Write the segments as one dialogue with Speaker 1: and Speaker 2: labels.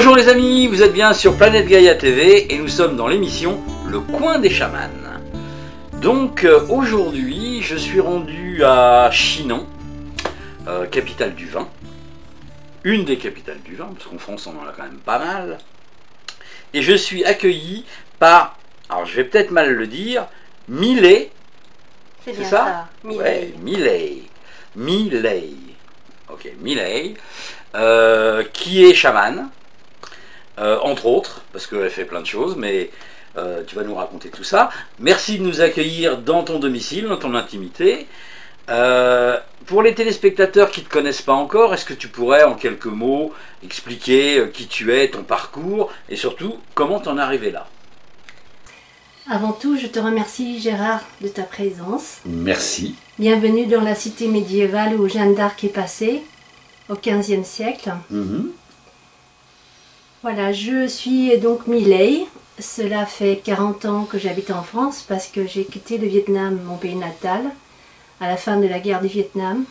Speaker 1: Bonjour les amis, vous êtes bien sur Planète Gaïa TV et nous sommes dans l'émission Le Coin des Chamans. Donc aujourd'hui je suis rendu à Chinon, capitale du vin, une des capitales du vin, parce qu'en France on en a quand même pas mal. Et je suis accueilli par, alors je vais peut-être mal le dire, Miley.
Speaker 2: C'est bien
Speaker 1: ça,
Speaker 2: Miley.
Speaker 1: Ouais, Miley. Miley. Ok, Miley, qui est chamane, entre autres, parce qu'elle fait plein de choses, mais tu vas nous raconter tout ça. Merci de nous accueillir dans ton domicile, dans ton intimité. Pour les téléspectateurs qui ne te connaissent pas encore, est-ce que tu pourrais en quelques mots expliquer qui tu es, ton parcours, et surtout comment t'en es arrivé là?
Speaker 2: Avant tout, je te remercie Gérard de ta présence.
Speaker 1: Merci.
Speaker 2: Bienvenue dans la cité médiévale où Jeanne d'Arc est passée, au XVe siècle. Voilà, je suis donc Miley. Cela fait 40 ans que j'habite en France parce que j'ai quitté le Vietnam, mon pays natal, à la fin de la guerre du Vietnam.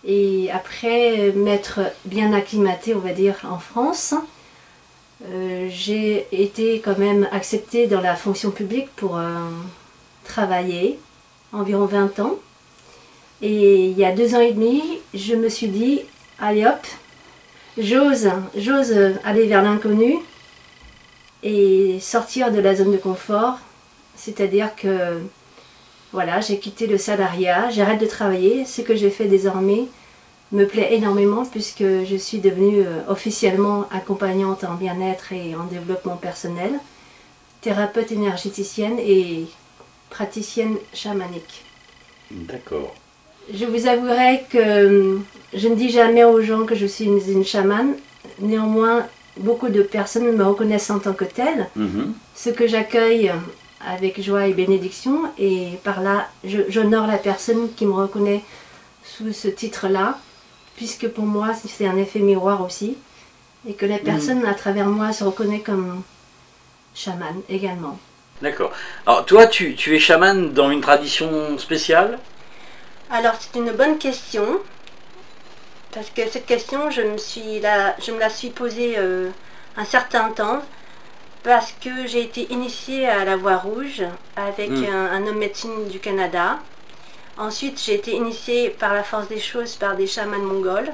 Speaker 2: Et après m'être bien acclimatée, on va dire, en France, j'ai été quand même acceptée dans la fonction publique pour travailler, environ 20 ans. Et il y a 2 ans et demi, je me suis dit, allez hop, j'ose aller vers l'inconnu et sortir de la zone de confort. C'est-à-dire que voilà, j'ai quitté le salariat, j'arrête de travailler. Ce que j'ai fait désormais me plaît énormément puisque je suis devenue officiellement accompagnante en bien-être et en développement personnel, thérapeute énergéticienne et praticienne chamanique.
Speaker 1: D'accord.
Speaker 2: Je vous avouerai que je ne dis jamais aux gens que je suis une chamane. Néanmoins, beaucoup de personnes me reconnaissent en tant que telle, ce que j'accueille avec joie et bénédiction, et par là, j'honore la personne qui me reconnaît sous ce titre-là, puisque pour moi, c'est un effet miroir aussi, et que la personne à travers moi se reconnaît comme chamane également. D'accord.
Speaker 1: Alors toi, tu es chamane dans une tradition spéciale?
Speaker 2: Alors c'est une bonne question, parce que cette question, je me la suis posée un certain temps, parce que j'ai été initiée à la Voie Rouge avec un homme médecine du Canada. Ensuite, j'ai été initiée par la force des choses par des chamans mongols.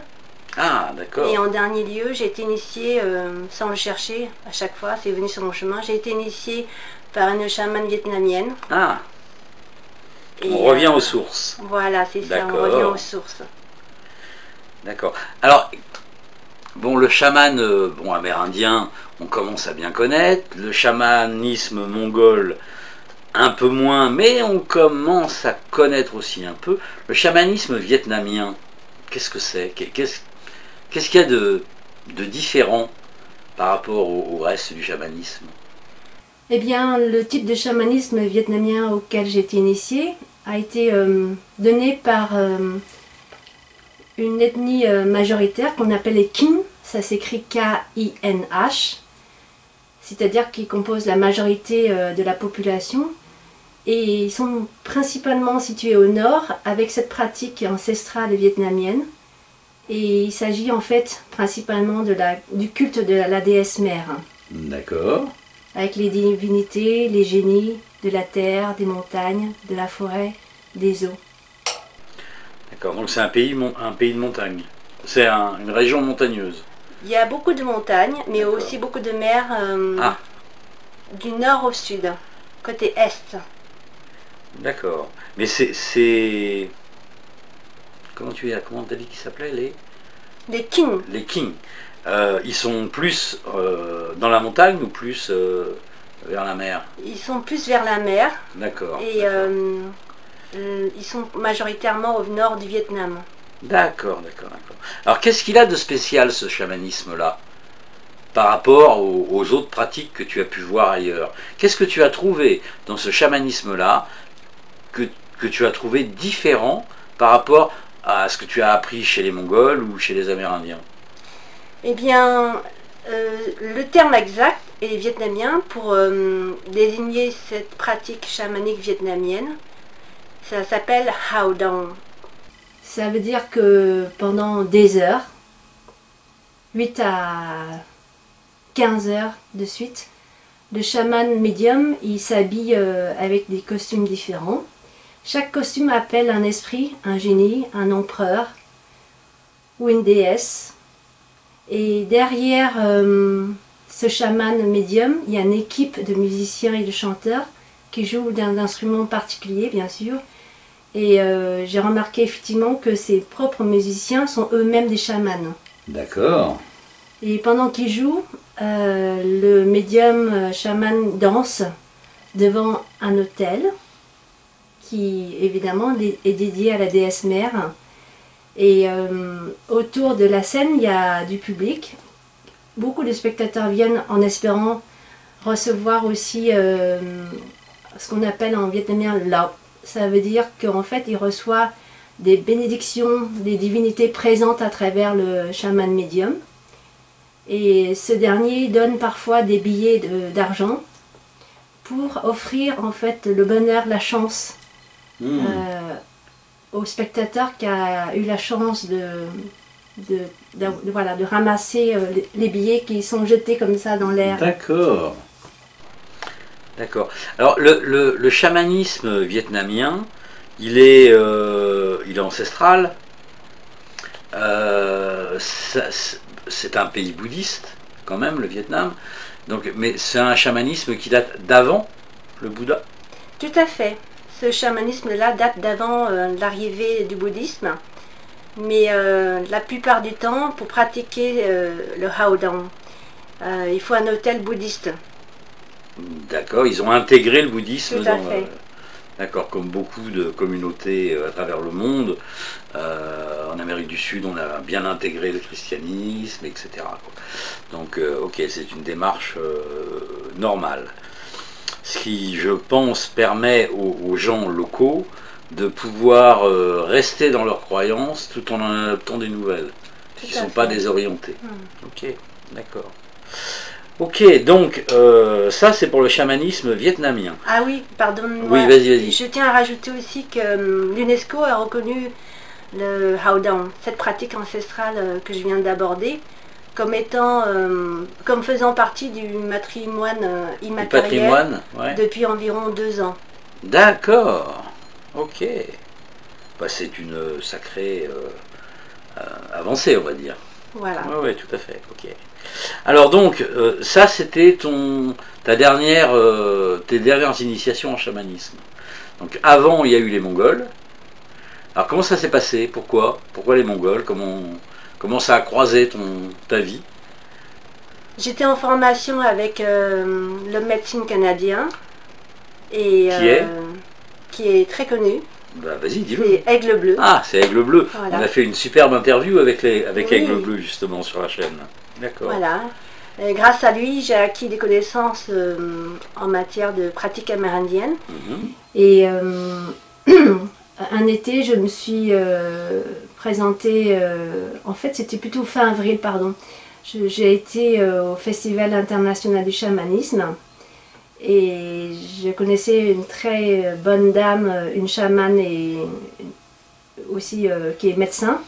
Speaker 1: Ah, d'accord.
Speaker 2: Et en dernier lieu, j'ai été initiée, sans le chercher à chaque fois, c'est venu sur mon chemin, j'ai été initiée par une chamane vietnamienne.
Speaker 1: Ah.
Speaker 2: Et
Speaker 1: on revient aux sources.
Speaker 2: Voilà, c'est ça, on revient aux sources.
Speaker 1: D'accord. Alors, bon, le chaman bon, amérindien, on commence à bien connaître. Le chamanisme mongol, un peu moins, mais on commence à connaître aussi un peu. Le chamanisme vietnamien, qu'est-ce que c'est? Qu'est-ce qu'il y a de différent par rapport au reste du chamanisme?
Speaker 2: Eh bien, le type de chamanisme vietnamien auquel j'ai été initiée a été donné par une ethnie majoritaire qu'on appelle les Kin, ça s'écrit K-I-N-H, c'est-à-dire qu'ils composent la majorité de la population, et ils sont principalement situés au nord avec cette pratique ancestrale vietnamienne, et il s'agit en fait principalement du culte de la déesse mère.
Speaker 1: D'accord.
Speaker 2: Avec les divinités, les génies de la terre, des montagnes, de la forêt, des eaux.
Speaker 1: D'accord, donc c'est un pays de montagne. C'est une région montagneuse.
Speaker 2: Il y a beaucoup de montagnes, mais aussi beaucoup de mers du nord au sud, côté est.
Speaker 1: D'accord. Mais c'est... Comment t'as dit qu'ils s'appelaient
Speaker 2: les Kin.
Speaker 1: Les Kin. Ils sont plus dans la montagne ou plus vers la mer? Ils
Speaker 2: sont plus vers la mer.
Speaker 1: D'accord.
Speaker 2: Et ils sont majoritairement au nord du Vietnam.
Speaker 1: D'accord. Alors qu'est-ce qu'il a de spécial ce chamanisme-là par rapport aux autres pratiques que tu as pu voir ailleurs? Qu'est-ce que tu as trouvé dans ce chamanisme-là que tu as trouvé différent par rapport à ce que tu as appris chez les Mongols ou chez les Amérindiens?
Speaker 2: Eh bien, le terme exact est vietnamien pour désigner cette pratique chamanique vietnamienne. Ça s'appelle Hao Dong. Ça veut dire que pendant des heures, 8 à 15 heures de suite. Le chaman médium, il s'habille avec des costumes différents. Chaque costume appelle un esprit, un génie, un empereur ou une déesse. Et derrière ce chaman médium, il y a une équipe de musiciens et de chanteurs qui jouent d'un instrument particulier, bien sûr. Et j'ai remarqué effectivement que ses propres musiciens sont eux-mêmes des chamans.
Speaker 1: D'accord.
Speaker 2: Et pendant qu'ils jouent, le médium chaman danse devant un autel qui évidemment est dédié à la déesse mère. Et autour de la scène, il y a du public. Beaucoup de spectateurs viennent en espérant recevoir aussi ce qu'on appelle en vietnamien lao. Ça veut dire qu'en fait, il reçoit des bénédictions des divinités présentes à travers le chaman médium. Et ce dernier donne parfois des billets d'argent pour offrir en fait le bonheur, la chance au spectateur qui a eu la chance de ramasser les billets qui sont jetés comme ça dans l'air.
Speaker 1: D'accord. D'accord. Alors le chamanisme vietnamien, il est ancestral. C'est un pays bouddhiste, quand même, le Vietnam. Donc, mais c'est un chamanisme qui date d'avant le Bouddha.
Speaker 2: Tout à fait. Ce chamanisme-là date d'avant l'arrivée du bouddhisme. Mais la plupart du temps, pour pratiquer le Hao-Dong, il faut un hôtel bouddhiste.
Speaker 1: D'accord, ils ont intégré le bouddhisme
Speaker 2: Tout à fait.
Speaker 1: D'accord, comme beaucoup de communautés à travers le monde. En Amérique du Sud, on a bien intégré le christianisme, etc. Donc, ok, c'est une démarche normale. Ce qui, je pense, permet aux gens locaux de pouvoir rester dans leurs croyances tout en adoptant des nouvelles, qui ne sont pas désorientés. Ok, d'accord. Ok, donc ça c'est pour le chamanisme vietnamien.
Speaker 2: Ah oui, pardonne-moi.
Speaker 1: Oui, vas-y.
Speaker 2: Je tiens à rajouter aussi que l'UNESCO a reconnu le Hao Dong, cette pratique ancestrale que je viens d'aborder, comme étant, comme faisant partie du patrimoine immatériel depuis environ 2 ans.
Speaker 1: D'accord, ok. Bah, c'est une sacrée avancée, on va dire.
Speaker 2: Voilà.
Speaker 1: Oui, tout à fait, ok. Alors donc, ça c'était tes dernières initiations en chamanisme. Donc avant, il y a eu les Mongols. Alors comment ça s'est passé? Pourquoi les Mongols? Comment ça a croisé ta vie?
Speaker 2: J'étais en formation avec le médecin canadien. Et, qui est très connu.
Speaker 1: Bah, vas-y, dis-le.
Speaker 2: C'est Aigle Bleu.
Speaker 1: Ah, c'est Aigle Bleu. Voilà. On a fait une superbe interview avec Aigle Bleu, justement, sur la chaîne. D'accord.
Speaker 2: Voilà. Et grâce à lui, j'ai acquis des connaissances en matière de pratique amérindienne. Et un été, je me suis présentée, en fait, c'était plutôt fin avril, pardon. J'ai été au Festival international du chamanisme. Et je connaissais une très bonne dame, une chamane et aussi qui est médecin,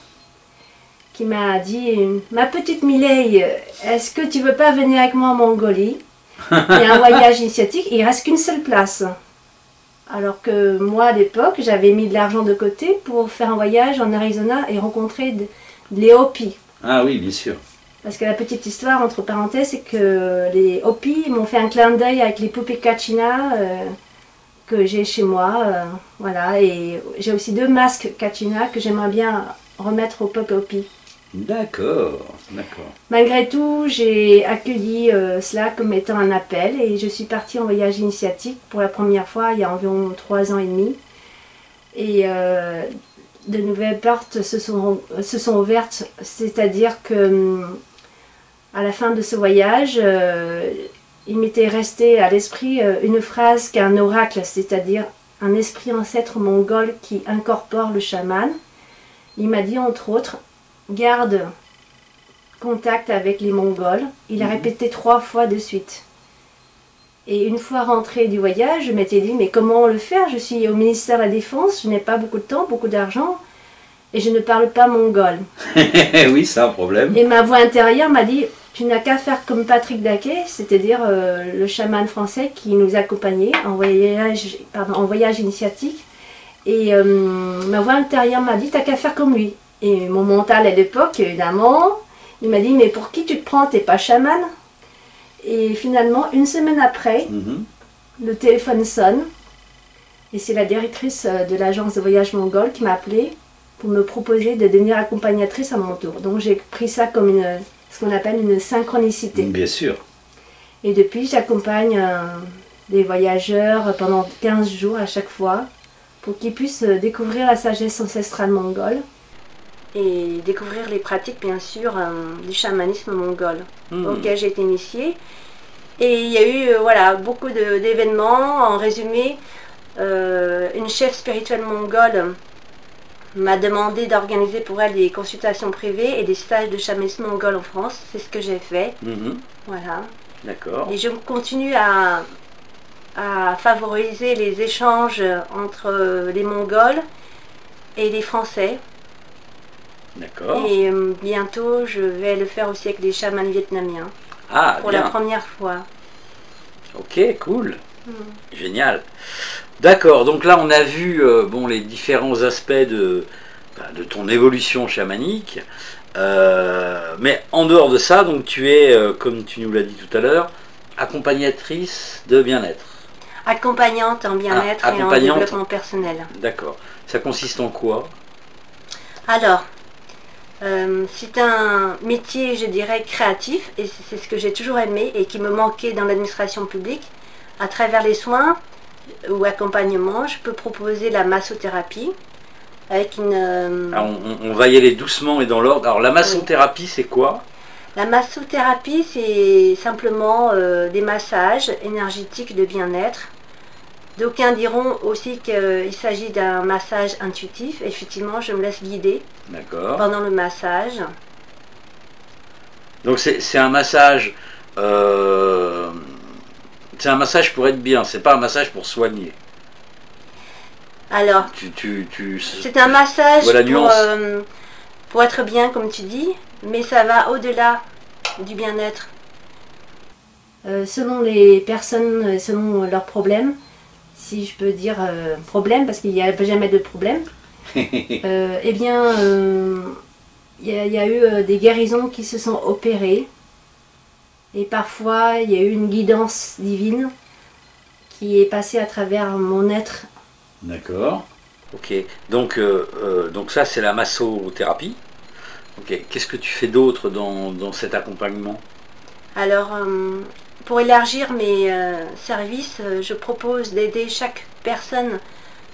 Speaker 2: qui m'a dit « Ma petite Mireille, est-ce que tu veux pas venir avec moi en Mongolie? Il y a un voyage initiatique, il ne reste qu'une seule place. » Alors que moi, à l'époque, j'avais mis de l'argent de côté pour faire un voyage en Arizona et rencontrer les Hopis.
Speaker 1: Ah oui, bien sûr.
Speaker 2: Parce que la petite histoire, entre parenthèses, c'est que les Hopis m'ont fait un clin d'œil avec les poupées Kachina que j'ai chez moi. Voilà, et j'ai aussi 2 masques Kachina que j'aimerais bien remettre au peuple Hopi.
Speaker 1: D'accord, d'accord.
Speaker 2: Malgré tout, j'ai accueilli cela comme étant un appel et je suis partie en voyage initiatique pour la première fois il y a environ 3 ans et demi. Et de nouvelles portes se sont ouvertes, c'est-à-dire que à la fin de ce voyage, il m'était resté à l'esprit une phrase qu'un oracle, c'est-à-dire un esprit ancêtre mongol qui incorpore le chaman. Il m'a dit entre autres, garde contact avec les Mongols. Il a répété 3 fois de suite. Et une fois rentrée du voyage, je m'étais dit, mais comment le faire? Je suis au ministère de la Défense, je n'ai pas beaucoup de temps, beaucoup d'argent, et je ne parle pas mongol.
Speaker 1: Oui, c'est un problème.
Speaker 2: Et ma voix intérieure m'a dit, tu n'as qu'à faire comme Patrick Daquet, c'est-à-dire le chaman français qui nous accompagnait en voyage initiatique. Et ma voix intérieure m'a dit, t'as qu'à faire comme lui. Et mon mental à l'époque, évidemment, il m'a dit, mais pour qui tu te prends, t'es pas chaman? Et finalement, une semaine après, le téléphone sonne. Et c'est la directrice de l'agence de voyage mongole qui m'a appelée pour me proposer de devenir accompagnatrice à mon tour. Donc j'ai pris ça comme ce qu'on appelle une synchronicité.
Speaker 1: Bien sûr.
Speaker 2: Et depuis, j'accompagne des voyageurs pendant 15 jours à chaque fois pour qu'ils puissent découvrir la sagesse ancestrale mongole et découvrir les pratiques, bien sûr, du chamanisme mongol auquel j'ai été initiée. Et il y a eu voilà, beaucoup d'événements. En résumé, une chef spirituelle mongole m'a demandé d'organiser pour elle des consultations privées et des stages de chamanisme mongol en France. C'est ce que j'ai fait. Voilà.
Speaker 1: D'accord.
Speaker 2: Et je continue à favoriser les échanges entre les Mongols et les Français.
Speaker 1: D'accord.
Speaker 2: Et bientôt, je vais le faire aussi avec des chamans vietnamiens.
Speaker 1: Ah,
Speaker 2: pour
Speaker 1: bien.
Speaker 2: la première fois.
Speaker 1: Ok, cool. Génial. D'accord, donc là on a vu bon, les différents aspects de ton évolution chamanique. Mais en dehors de ça, donc tu es, comme tu nous l'as dit tout à l'heure, accompagnatrice de bien-être.
Speaker 2: Accompagnante en bien-être et en développement personnel.
Speaker 1: D'accord. Ça consiste en quoi?
Speaker 2: Alors, c'est un métier, je dirais, créatif, et c'est ce que j'ai toujours aimé et qui me manquait dans l'administration publique. À travers les soins ou accompagnement, je peux proposer la massothérapie avec une...
Speaker 1: Alors, on va y aller doucement et dans l'ordre. Alors la massothérapie, c'est quoi?
Speaker 2: La massothérapie, c'est simplement des massages énergétiques de bien-être. D'aucuns diront aussi qu'il s'agit d'un massage intuitif. Effectivement, je me laisse guider pendant le massage.
Speaker 1: Donc c'est un massage... c'est un massage pour être bien, c'est pas un massage pour soigner.
Speaker 2: Alors, c'est un massage pour être bien, comme tu dis, mais ça va au-delà du bien-être. Selon les personnes, selon leurs problèmes, si je peux dire problème, parce qu'il n'y a jamais de problème, eh bien, il y a eu des guérisons qui se sont opérées. Et parfois, il y a eu une guidance divine qui est passée à travers mon être.
Speaker 1: D'accord. Ok. Donc ça, c'est la massothérapie. Ok. Qu'est-ce que tu fais d'autre dans cet accompagnement? Alors, pour élargir mes services, je propose d'aider chaque personne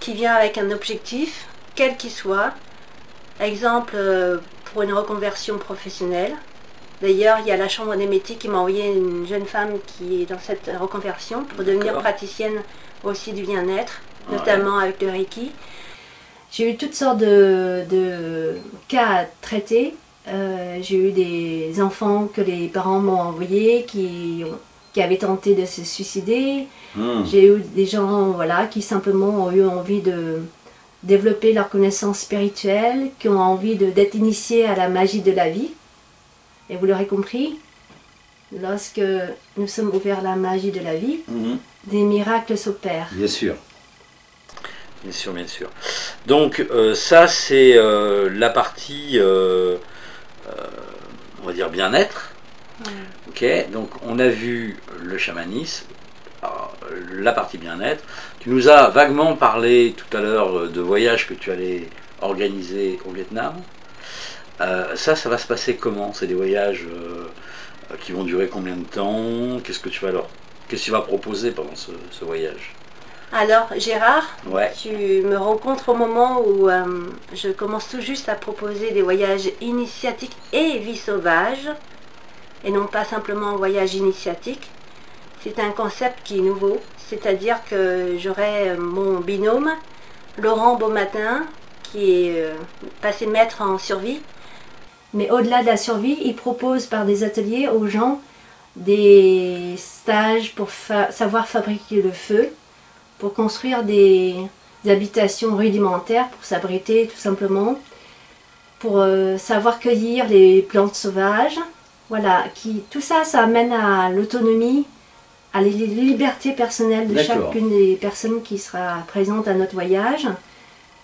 Speaker 1: qui vient avec un objectif, quel qu'il soit. Exemple, pour une reconversion professionnelle. D'ailleurs, il y a la Chambre des métiers qui m'a envoyé une jeune femme qui est dans cette reconversion pour devenir praticienne aussi du bien-être, notamment avec le Reiki. J'ai eu toutes sortes de cas à traiter. J'ai eu des enfants que les parents m'ont envoyés qui avaient tenté de se suicider. J'ai eu des gens qui simplement ont eu envie de développer leur connaissance spirituelle, qui ont envie d'être initiés à la magie de la vie. Et vous l'aurez compris, lorsque nous sommes ouverts à la magie de la vie, des miracles s'opèrent. Bien sûr. Bien sûr, bien sûr. Donc ça, c'est la partie, on va dire, bien-être. Ok, donc on a vu le chamanisme, la partie bien-être. Tu nous as vaguement parlé tout à l'heure de voyages que tu allais organiser au Vietnam. Ça va se passer comment? C'est des voyages qui vont durer combien de temps? Qu'est-ce que tu vas proposer pendant ce voyage? Alors Gérard, tu me rencontres au moment où je commence tout juste à proposer des voyages initiatiques et vie sauvage, et non pas simplement un voyage initiatique. C'est un concept qui est nouveau, c'est-à-dire que j'aurai mon binôme, Laurent Beaumatin, qui est passé maître en survie. Mais au-delà de la survie, il propose par des ateliers aux gens des stages pour savoir fabriquer le feu, pour construire des habitations rudimentaires, pour s'abriter tout simplement, pour savoir cueillir les plantes sauvages,
Speaker 2: Voilà, tout ça, ça amène à l'autonomie, à la liberté personnelle de chacune des personnes qui sera présente à notre voyage.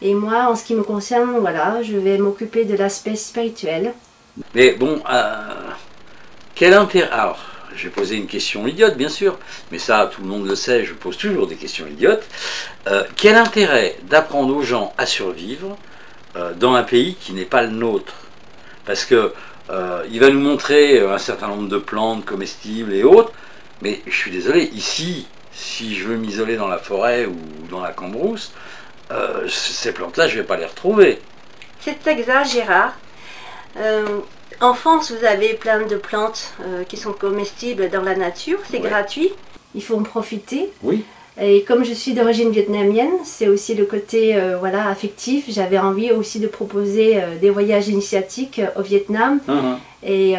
Speaker 2: Et moi, en ce qui me concerne, voilà, je vais m'occuper de l'aspect spirituel.
Speaker 1: Mais bon, quel intérêt... Alors, je vais poser une question idiote, bien sûr, mais ça, tout le monde le sait, je pose toujours des questions idiotes. Quel intérêt d'apprendre aux gens à survivre dans un pays qui n'est pas le nôtre? Parce que il va nous montrer un certain nombre de plantes comestibles et autres, mais je suis désolé, ici, si je veux m'isoler dans la forêt ou dans la cambrousse, ces plantes-là, je ne vais pas les retrouver.
Speaker 3: C'est exact, Gérard. En France, vous avez plein de plantes qui sont comestibles dans la nature, c'est gratuit.
Speaker 2: Il faut en profiter.
Speaker 1: Oui.
Speaker 2: Et comme je suis d'origine vietnamienne, c'est aussi le côté voilà, affectif. J'avais envie aussi de proposer des voyages initiatiques au Vietnam et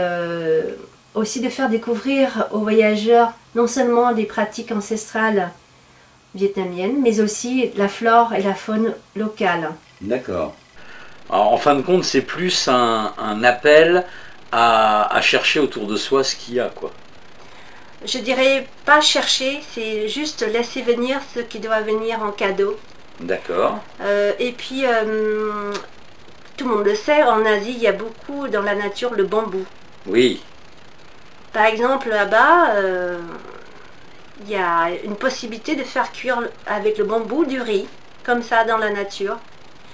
Speaker 2: aussi de faire découvrir aux voyageurs non seulement des pratiques ancestrales vietnamiennes, mais aussi la flore et la faune locale.
Speaker 1: D'accord. En fin de compte, c'est plus un appel à chercher autour de soi ce qu'il y a, quoi.
Speaker 3: Je dirais pas chercher, c'est juste laisser venir ce qui doit venir en cadeau.
Speaker 1: D'accord.
Speaker 3: Et puis, tout le monde le sait, en Asie, il y a beaucoup dans la nature le bambou.
Speaker 1: Oui.
Speaker 3: Par exemple, là-bas, il y a une possibilité de faire cuire avec le bambou du riz, comme ça dans la nature.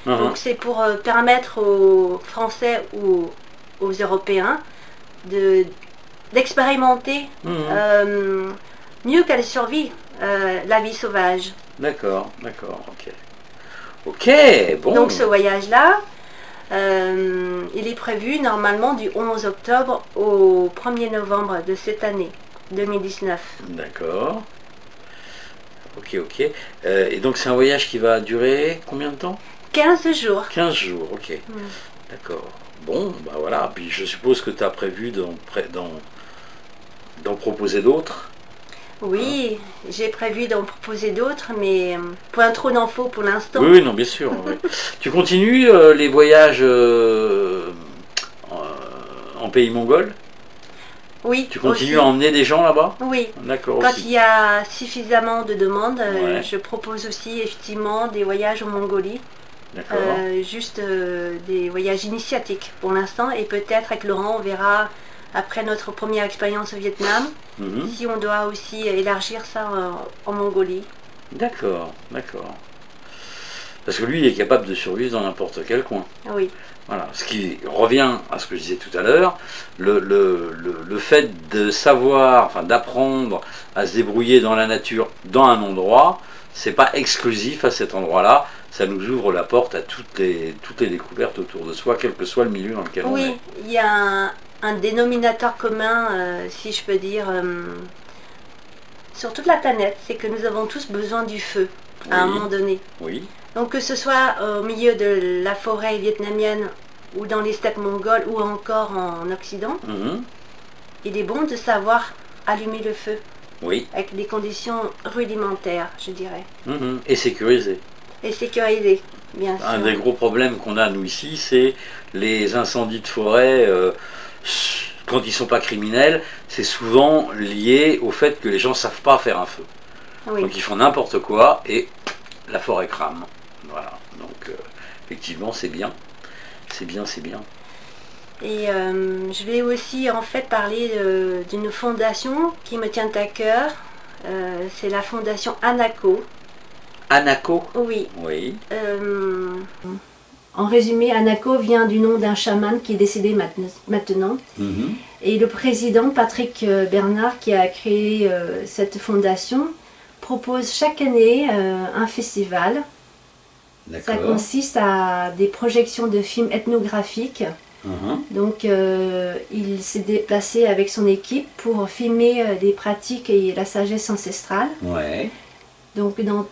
Speaker 3: Donc c'est pour permettre aux Français ou aux Européens d'expérimenter mieux qu'elle survit la vie sauvage.
Speaker 1: D'accord, d'accord, ok. Ok, bon.
Speaker 3: Donc ce voyage-là, il est prévu normalement du 11 octobre au 1er novembre de cette année, 2019.
Speaker 1: D'accord. Ok, ok. Et donc c'est un voyage qui va durer combien de temps?
Speaker 3: 15 jours.
Speaker 1: 15 jours, ok. D'accord. Bon, bah voilà. Puis je suppose que tu as prévu d'en proposer d'autres.
Speaker 3: Oui, j'ai prévu d'en proposer d'autres, mais point trop d'infos pour l'instant.
Speaker 1: Oui, non, bien sûr. Oui. Tu continues les voyages en pays mongol?
Speaker 3: Oui.
Speaker 1: Tu continues
Speaker 3: aussi
Speaker 1: à emmener des gens là-bas?
Speaker 3: Oui.
Speaker 1: D'accord.
Speaker 3: Quand
Speaker 1: aussi.
Speaker 3: il y a suffisamment de demandes,
Speaker 1: Ouais.
Speaker 3: je propose aussi effectivement des voyages en Mongolie.
Speaker 1: D'accord.
Speaker 3: Juste des voyages initiatiques pour l'instant, et peut-être avec Laurent on verra après notre première expérience au Vietnam si on doit aussi élargir ça en Mongolie.
Speaker 1: D'accord, d'accord. Parce que lui, il est capable de survivre dans n'importe quel coin.
Speaker 3: Oui.
Speaker 1: Voilà. Ce qui revient à ce que je disais tout à l'heure, le fait de savoir, enfin d'apprendre à se débrouiller dans la nature, dans un endroit, c'est pas exclusif à cet endroit-là. Ça nous ouvre la porte à toutes les découvertes autour de soi, quel que soit le milieu dans lequel on est.
Speaker 3: Oui, il y a un dénominateur commun, si je peux dire, sur toute la planète, c'est que nous avons tous besoin du feu à un moment donné.
Speaker 1: Oui.
Speaker 3: Donc que ce soit au milieu de la forêt vietnamienne ou dans les steppes mongoles ou encore en Occident, il est bon de savoir allumer le feu.
Speaker 1: Oui.
Speaker 3: Avec des conditions rudimentaires, je dirais.
Speaker 1: Et sécurisé.
Speaker 3: Et sécurisé, bien sûr.
Speaker 1: Un des gros problèmes qu'on a, nous, ici, c'est les incendies de forêt. Quand ils ne sont pas criminels, c'est souvent lié au fait que les gens ne savent pas faire un feu.
Speaker 3: Oui.
Speaker 1: Donc ils font n'importe quoi et la forêt crame. Voilà. Donc effectivement, c'est bien. C'est bien, c'est bien.
Speaker 3: Et je vais aussi en fait parler d'une fondation qui me tient à cœur. C'est la fondation Anaco.
Speaker 1: Anaco?
Speaker 3: Oui.
Speaker 1: Oui.
Speaker 2: En résumé, Anaco vient du nom d'un chaman qui est décédé maintenant. Et le président, Patrick Bernard, qui a créé cette fondation, propose chaque année un festival. Ça consiste à des projections de films ethnographiques. Donc il s'est déplacé avec son équipe pour filmer des pratiques et la sagesse ancestrale.
Speaker 1: Ouais.
Speaker 2: Donc dans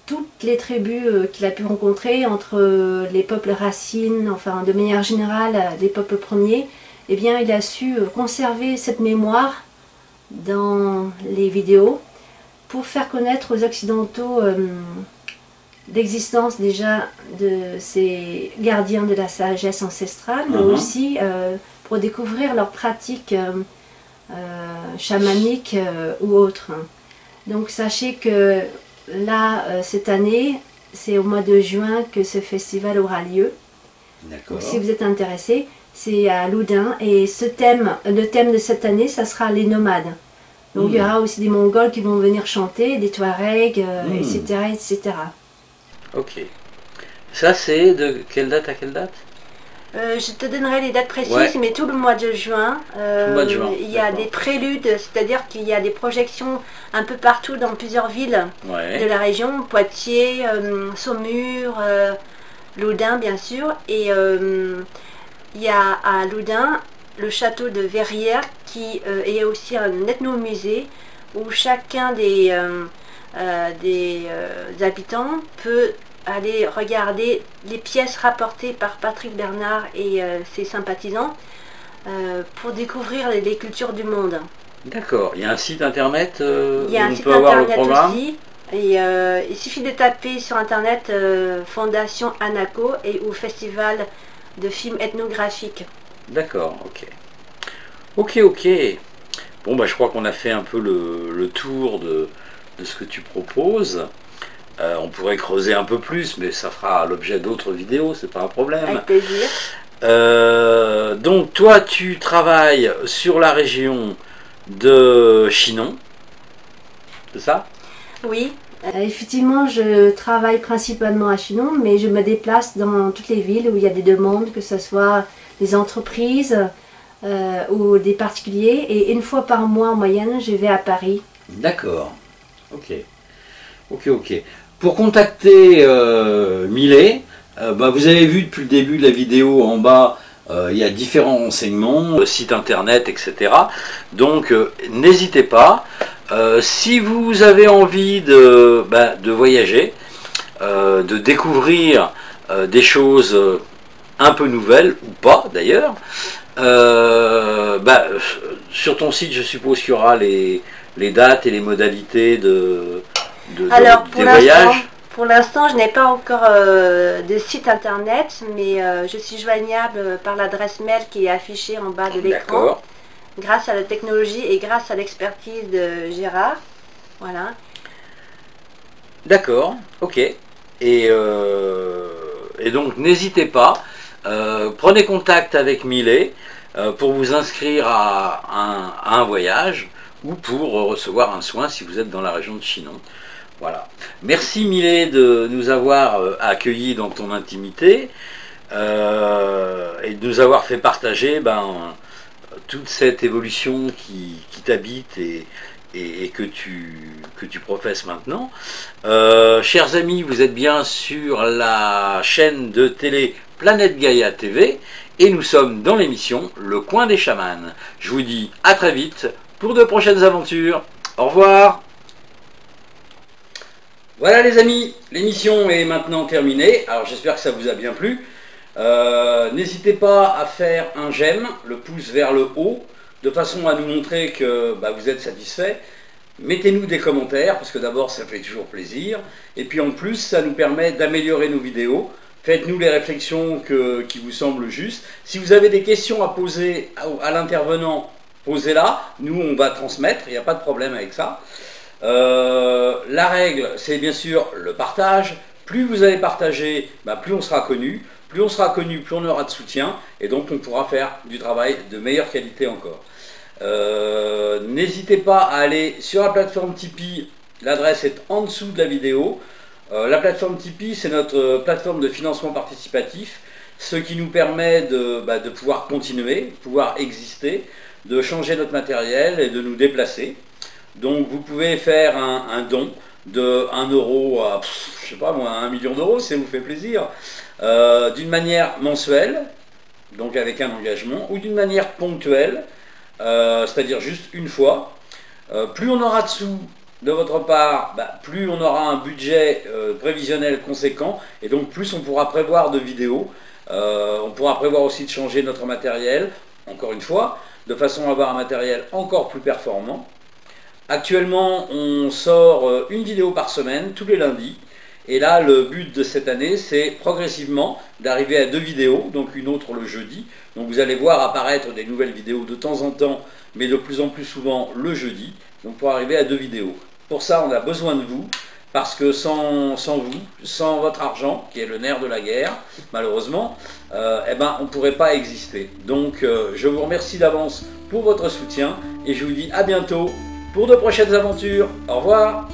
Speaker 2: toutes les tribus qu'il a pu rencontrer, entre les peuples racines, enfin de manière générale les peuples premiers, eh bien il a su conserver cette mémoire dans les vidéos pour faire connaître aux Occidentaux d'existence déjà de ces gardiens de la sagesse ancestrale, mais aussi pour découvrir leurs pratiques chamaniques ou autres. Donc sachez que là, cette année, c'est au mois de juin que ce festival aura lieu. Donc, si vous êtes intéressé, c'est à Loudun et le thème de cette année, ça sera les nomades. Donc il y aura aussi des Mongols qui vont venir chanter, des Touaregs, etc., etc.
Speaker 1: Ok. Ça c'est de quelle date à quelle date?
Speaker 3: Je te donnerai les dates précises, mais tout le mois de juin. Il y a des préludes, c'est-à-dire qu'il y a des projections un peu partout dans plusieurs villes de la région, Poitiers, Saumur, Loudun bien sûr, et il y a à Loudun le château de Verrières qui est aussi un ethnomusée où chacun des habitants peut aller regarder les pièces rapportées par Patrick Bernard et ses sympathisants pour découvrir les cultures du monde.
Speaker 1: D'accord, il y a un site internet
Speaker 3: il y a un
Speaker 1: où on
Speaker 3: site
Speaker 1: peut avoir le
Speaker 3: internet
Speaker 1: programme
Speaker 3: aussi. Et il suffit de taper sur internet Fondation Anaco et ou Festival de films ethnographiques.
Speaker 1: D'accord, ok. Ok. Bon, bah, je crois qu'on a fait un peu le tour de ce que tu proposes. On pourrait creuser un peu plus, mais ça fera l'objet d'autres vidéos, c'est pas un problème.
Speaker 3: Avec plaisir.
Speaker 1: Donc, toi, tu travailles sur la région de Chinon, c'est ça?
Speaker 3: Oui.
Speaker 2: Effectivement, je travaille principalement à Chinon, mais je me déplace dans toutes les villes où il y a des demandes, que ce soit des entreprises ou des particuliers. Et une fois par mois en moyenne, je vais à Paris.
Speaker 1: D'accord. Ok. Pour contacter Millet, vous avez vu depuis le début de la vidéo en bas, il y a différents renseignements, site internet, etc. Donc n'hésitez pas. Si vous avez envie de voyager, de découvrir des choses un peu nouvelles, ou pas d'ailleurs, sur ton site je suppose qu'il y aura les dates et les modalités des voyages.
Speaker 3: Pour l'instant, je n'ai pas encore de site internet, mais je suis joignable par l'adresse mail qui est affichée en bas de l'écran. Grâce à la technologie et grâce à l'expertise de Gérard. Voilà.
Speaker 1: D'accord, ok. Et donc n'hésitez pas, prenez contact avec Millet pour vous inscrire à un voyage ou pour recevoir un soin si vous êtes dans la région de Chinon. Voilà. Merci Millet de nous avoir accueillis dans ton intimité et de nous avoir fait partager toute cette évolution qui t'habite et que tu professes maintenant. Chers amis, vous êtes bien sur la chaîne de télé Planète Gaïa TV et nous sommes dans l'émission Le Coin des Chamans. Je vous dis à très vite pour de prochaines aventures. Au revoir. Voilà les amis, l'émission est maintenant terminée. Alors j'espère que ça vous a bien plu. N'hésitez pas à faire un j'aime, le pouce vers le haut, de façon à nous montrer que vous êtes satisfait. Mettez-nous des commentaires, parce que d'abord ça fait toujours plaisir, et puis en plus ça nous permet d'améliorer nos vidéos. Faites-nous les réflexions qui vous semblent justes. Si vous avez des questions à poser à l'intervenant, posez-la, nous on va transmettre, il n'y a pas de problème avec ça. La règle, c'est bien sûr le partage. Plus vous allez partager, plus on sera connu. Plus on sera connu, plus on aura de soutien. Et donc on pourra faire du travail de meilleure qualité encore. N'hésitez pas à aller sur la plateforme Tipeee. L'adresse est en dessous de la vidéo. La plateforme Tipeee, c'est notre plateforme de financement participatif. Ce qui nous permet de pouvoir continuer, de pouvoir exister, de changer notre matériel et de nous déplacer. Donc vous pouvez faire un don de 1 euro à, je sais pas moi, 1 million d'euros, si ça vous fait plaisir, d'une manière mensuelle, donc avec un engagement, ou d'une manière ponctuelle, c'est-à-dire juste une fois. Plus on aura de sous de votre part, plus on aura un budget prévisionnel conséquent, et donc plus on pourra prévoir de vidéos, on pourra prévoir aussi de changer notre matériel, encore une fois, de façon à avoir un matériel encore plus performant. Actuellement, on sort une vidéo par semaine, tous les lundis, Et là, le but de cette année, c'est progressivement d'arriver à 2 vidéos, donc une autre le jeudi. Donc vous allez voir apparaître des nouvelles vidéos de temps en temps, mais de plus en plus souvent le jeudi, donc pour arriver à 2 vidéos. Pour ça, on a besoin de vous, parce que sans vous, sans votre argent, qui est le nerf de la guerre, malheureusement, eh ben, on ne pourrait pas exister. Donc je vous remercie d'avance pour votre soutien, et je vous dis à bientôt pour de prochaines aventures. Au revoir.